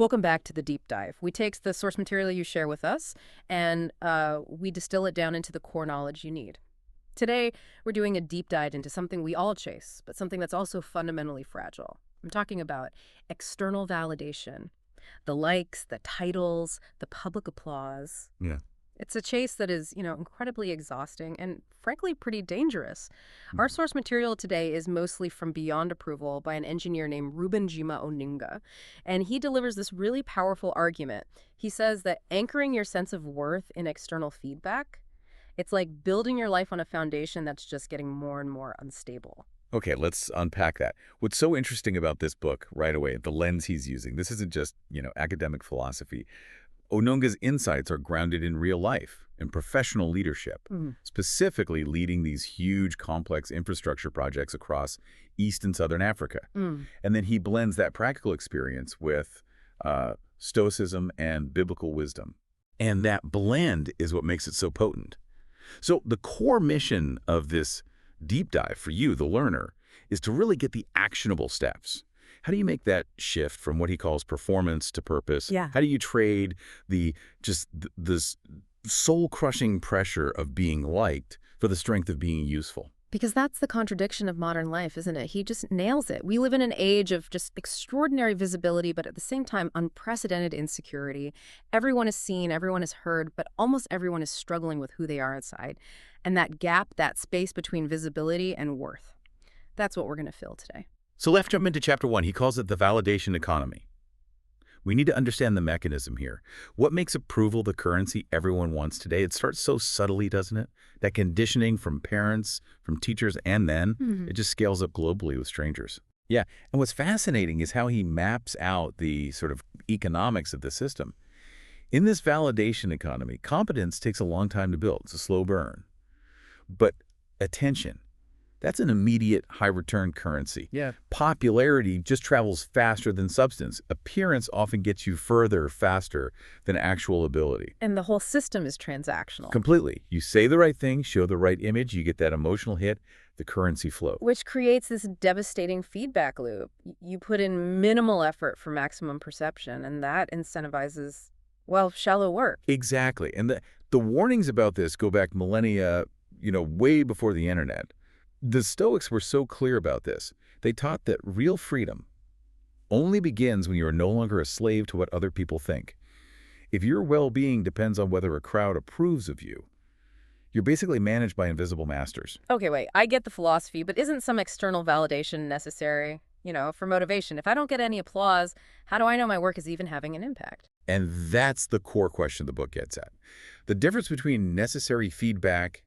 Welcome back to the deep dive. We take the source material you share with us and we distill it down into the core knowledge you need. Today, we're doing a deep dive into something we all chase, but something that's also fundamentally fragile. I'm talking about external validation, the likes, the titles, the public applause. Yeah. It's a chase that is, incredibly exhausting and frankly pretty dangerous. Our Mhm. source material today is mostly from Beyond Approval by an engineer named Reuben Juma Onunga, and he delivers this really powerful argument. He says that anchoring your sense of worth in external feedback, it's like building your life on a foundation that's just getting more and more unstable. Okay, let's unpack that. What's so interesting about this book right away, the lens he's using, this isn't just, academic philosophy. Onunga's insights are grounded in real life and professional leadership, Mm. specifically leading these huge, complex infrastructure projects across East and Southern Africa. Mm. And then he blends that practical experience with stoicism and biblical wisdom. And that blend is what makes it so potent. So the core mission of this deep dive for you, the learner, is to really get the actionable steps. How do you make that shift from what he calls performance to purpose? Yeah. How do you trade this soul-crushing pressure of being liked for the strength of being useful? Because that's the contradiction of modern life, isn't it? He just nails it. We live in an age of just extraordinary visibility, but at the same time, unprecedented insecurity. Everyone is seen, everyone is heard, but almost everyone is struggling with who they are inside. And that gap, that space between visibility and worth, that's what we're going to fill today. So let's jump into chapter 1. He calls it the validation economy. We need to understand the mechanism here. What makes approval the currency everyone wants today? It starts so subtly, doesn't it? That conditioning from parents, from teachers, and then it just scales up globally with strangers. Yeah, and what's fascinating is how he maps out the sort of economics of the system. In this validation economy, competence takes a long time to build. It's a slow burn. But attention, that's an immediate high-return currency. Yeah. Popularity just travels faster than substance. Appearance often gets you further faster than actual ability. And the whole system is transactional. Completely. You say the right thing, show the right image, you get that emotional hit, the currency flow. Which creates this devastating feedback loop. You put in minimal effort for maximum perception, and that incentivizes, shallow work. Exactly. And the warnings about this go back millennia, way before the internet. The Stoics were so clear about this. They taught that real freedom only begins when you are no longer a slave to what other people think. If your well-being depends on whether a crowd approves of you, you're basically managed by invisible masters. Okay, wait, I get the philosophy, but isn't some external validation necessary, for motivation? If I don't get any applause, how do I know my work is even having an impact? And that's the core question the book gets at. The difference between necessary feedback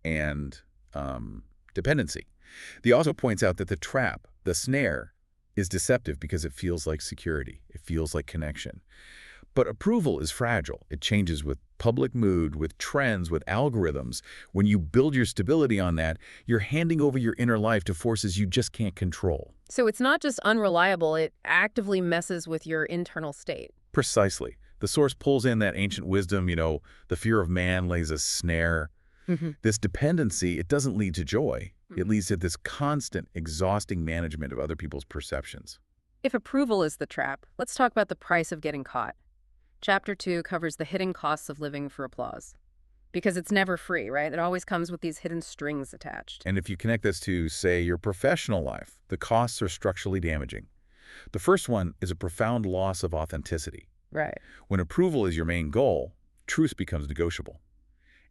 and dependency. The author points out that the trap, the snare, is deceptive because it feels like security. It feels like connection. But approval is fragile. It changes with public mood, with trends, with algorithms. When you build your stability on that, you're handing over your inner life to forces you just can't control. So it's not just unreliable, it actively messes with your internal state. Precisely. The source pulls in that ancient wisdom, the fear of man lays a snare. This dependency, it doesn't lead to joy. It leads to this constant, exhausting management of other people's perceptions. If approval is the trap, let's talk about the price of getting caught. Chapter 2 covers the hidden costs of living for applause. Because it's never free, right? It always comes with these hidden strings attached. And if you connect this to, say, your professional life, the costs are structurally damaging. The first one is a profound loss of authenticity. Right. When approval is your main goal, truth becomes negotiable.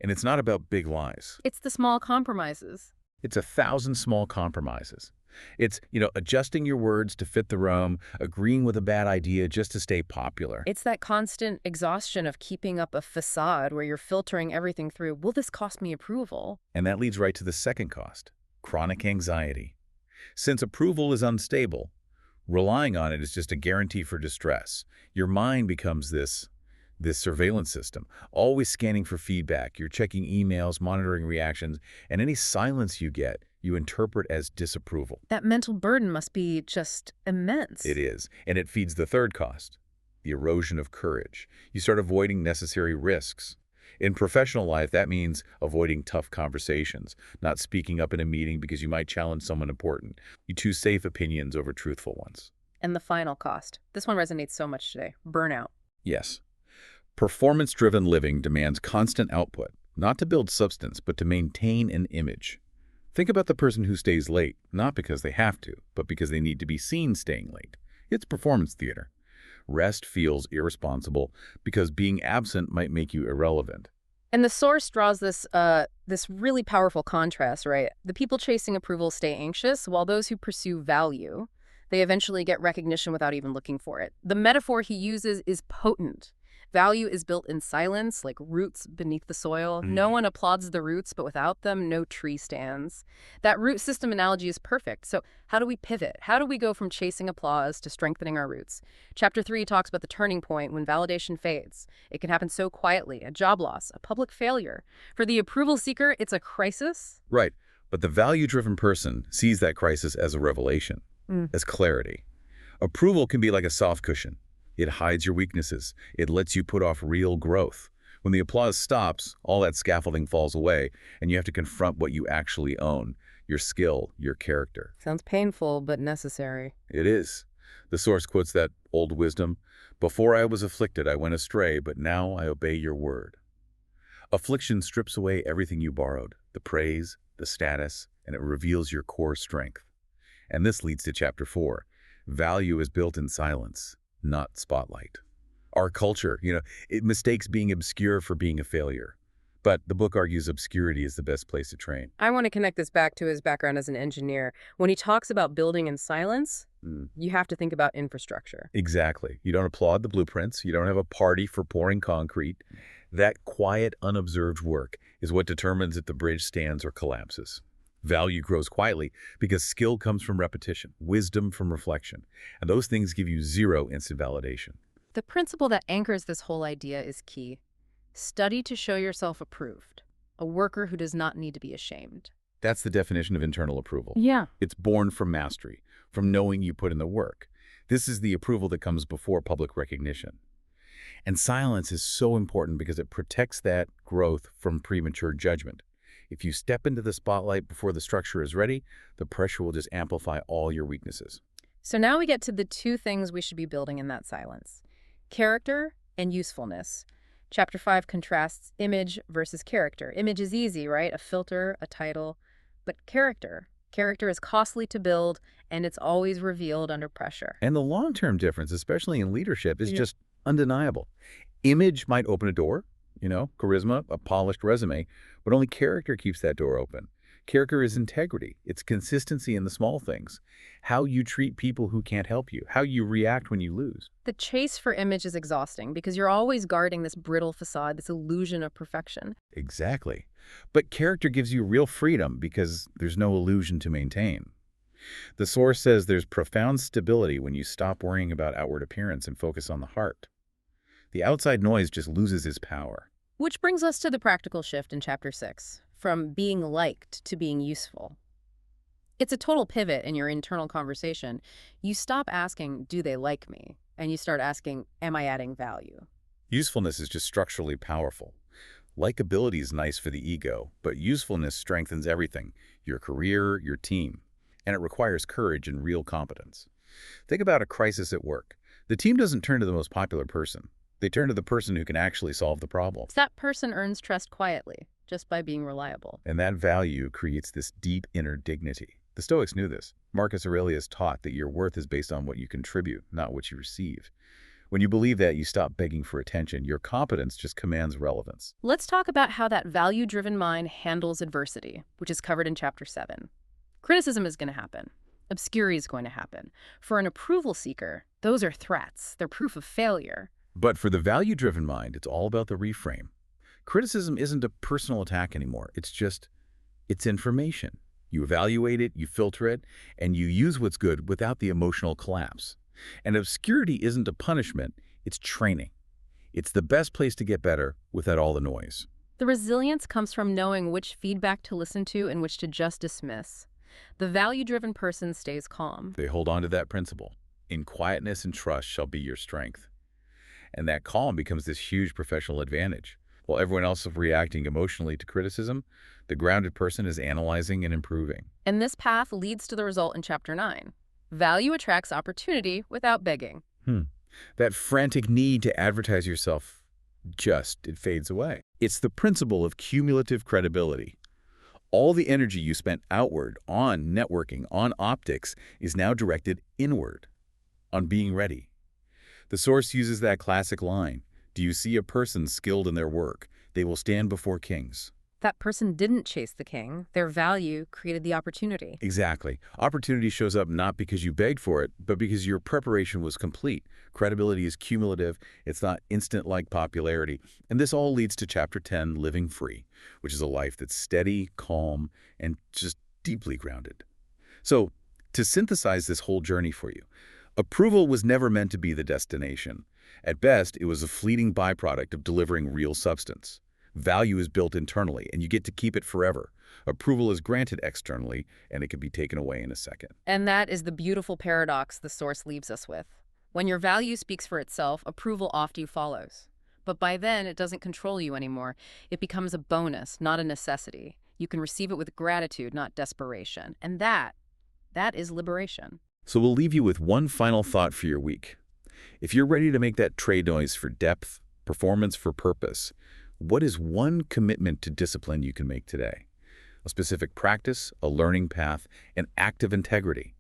And it's not about big lies. It's the small compromises. It's 1,000 small compromises. It's, adjusting your words to fit the room, agreeing with a bad idea just to stay popular. It's that constant exhaustion of keeping up a facade where you're filtering everything through, will this cost me approval? And that leads right to the second cost, chronic anxiety. Since approval is unstable, relying on it is just a guarantee for distress. Your mind becomes this surveillance system, always scanning for feedback. You're checking emails, monitoring reactions, and any silence you get, you interpret as disapproval. That mental burden must be just immense. It is, and it feeds the third cost, the erosion of courage. You start avoiding necessary risks. In professional life, that means avoiding tough conversations, not speaking up in a meeting because you might challenge someone important. You choose safe opinions over truthful ones. And the final cost. This one resonates so much today. Burnout. Yes. Performance-driven living demands constant output, not to build substance, but to maintain an image. Think about the person who stays late, not because they have to, but because they need to be seen staying late. It's performance theater. Rest feels irresponsible because being absent might make you irrelevant. And the source draws this really powerful contrast, right? The people chasing approval stay anxious, while those who pursue value, they eventually get recognition without even looking for it. The metaphor he uses is potent. Value is built in silence, like roots beneath the soil. No one applauds the roots, but without them, no tree stands. That root system analogy is perfect. So how do we pivot? How do we go from chasing applause to strengthening our roots? Chapter 3 talks about the turning point when validation fades. It can happen so quietly, a job loss, a public failure. For the approval seeker, it's a crisis. Right, but the value-driven person sees that crisis as a revelation, as clarity. Approval can be like a soft cushion. It hides your weaknesses. It lets you put off real growth. When the applause stops, all that scaffolding falls away, and you have to confront what you actually own, your skill, your character. Sounds painful, but necessary. It is. The source quotes that old wisdom, "Before I was afflicted, I went astray, but now I obey your word." Affliction strips away everything you borrowed, the praise, the status, and it reveals your core strength. And this leads to chapter 4. Value is built in silence, not spotlight. Our culture, it mistakes being obscure for being a failure. But the book argues obscurity is the best place to train. I want to connect this back to his background as an engineer. When he talks about building in silence, you have to think about infrastructure. Exactly. You don't applaud the blueprints. You don't have a party for pouring concrete. That quiet, unobserved work is what determines if the bridge stands or collapses. Value grows quietly because skill comes from repetition, wisdom from reflection, and those things give you zero instant validation. The principle that anchors this whole idea is key. Study to show yourself approved, a worker who does not need to be ashamed. That's the definition of internal approval. Yeah. It's born from mastery, from knowing you put in the work. This is the approval that comes before public recognition. And silence is so important because it protects that growth from premature judgment. If you step into the spotlight before the structure is ready, the pressure will just amplify all your weaknesses. So now we get to the two things we should be building in that silence: character and usefulness. Chapter 5 contrasts image versus character. Image is easy, right? A filter, a title. But character is costly to build, and it's always revealed under pressure. And the long-term difference, especially in leadership, is just undeniable. Image might open a door, charisma, a polished resume, but only character keeps that door open. Character is integrity. It's consistency in the small things. How you treat people who can't help you. How you react when you lose. The chase for image is exhausting because you're always guarding this brittle facade, this illusion of perfection. Exactly. But character gives you real freedom because there's no illusion to maintain. The source says there's profound stability when you stop worrying about outward appearance and focus on the heart. The outside noise just loses its power. Which brings us to the practical shift in Chapter 6, from being liked to being useful. It's a total pivot in your internal conversation. You stop asking, do they like me? And you start asking, am I adding value? Usefulness is just structurally powerful. Likability is nice for the ego, but usefulness strengthens everything, your career, your team. And it requires courage and real competence. Think about a crisis at work. The team doesn't turn to the most popular person. They turn to the person who can actually solve the problem. That person earns trust quietly, just by being reliable. And that value creates this deep inner dignity. The Stoics knew this. Marcus Aurelius taught that your worth is based on what you contribute, not what you receive. When you believe that, you stop begging for attention. Your competence just commands relevance. Let's talk about how that value-driven mind handles adversity, which is covered in Chapter 7. Criticism is going to happen. Obscurity is going to happen. For an approval seeker, those are threats. They're proof of failure. But for the value-driven mind, it's all about the reframe. Criticism isn't a personal attack anymore. It's information. You evaluate it, you filter it, and you use what's good without the emotional collapse. And obscurity isn't a punishment, it's training. It's the best place to get better without all the noise. The resilience comes from knowing which feedback to listen to and which to just dismiss. The value-driven person stays calm. They hold on to that principle. In quietness and trust shall be your strength. And that calm becomes this huge professional advantage. While everyone else is reacting emotionally to criticism, the grounded person is analyzing and improving. And this path leads to the result in Chapter 9. Value attracts opportunity without begging. Hmm. That frantic need to advertise yourself it fades away. It's the principle of cumulative credibility. All the energy you spent outward on networking, on optics, is now directed inward, on being ready. The source uses that classic line, "Do you see a person skilled in their work? They will stand before kings." That person didn't chase the king. Their value created the opportunity. Exactly. Opportunity shows up not because you begged for it, but because your preparation was complete. Credibility is cumulative. It's not instant like popularity. And this all leads to Chapter 10, Living Free, which is a life that's steady, calm, and just deeply grounded. So, to synthesize this whole journey for you, approval was never meant to be the destination. At best, it was a fleeting byproduct of delivering real substance. Value is built internally, and you get to keep it forever. Approval is granted externally, and it can be taken away in a second. And that is the beautiful paradox the source leaves us with. When your value speaks for itself, approval often follows. But by then, it doesn't control you anymore. It becomes a bonus, not a necessity. You can receive it with gratitude, not desperation. And that is liberation. So we'll leave you with one final thought for your week. If you're ready to make that trade noise for depth, performance for purpose, what is one commitment to discipline you can make today? A specific practice, a learning path, an act of integrity.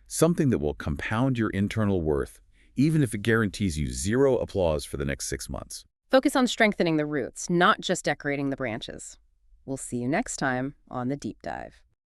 Something that will compound your internal worth, even if it guarantees you zero applause for the next 6 months. Focus on strengthening the roots, not just decorating the branches. We'll see you next time on The Deep Dive.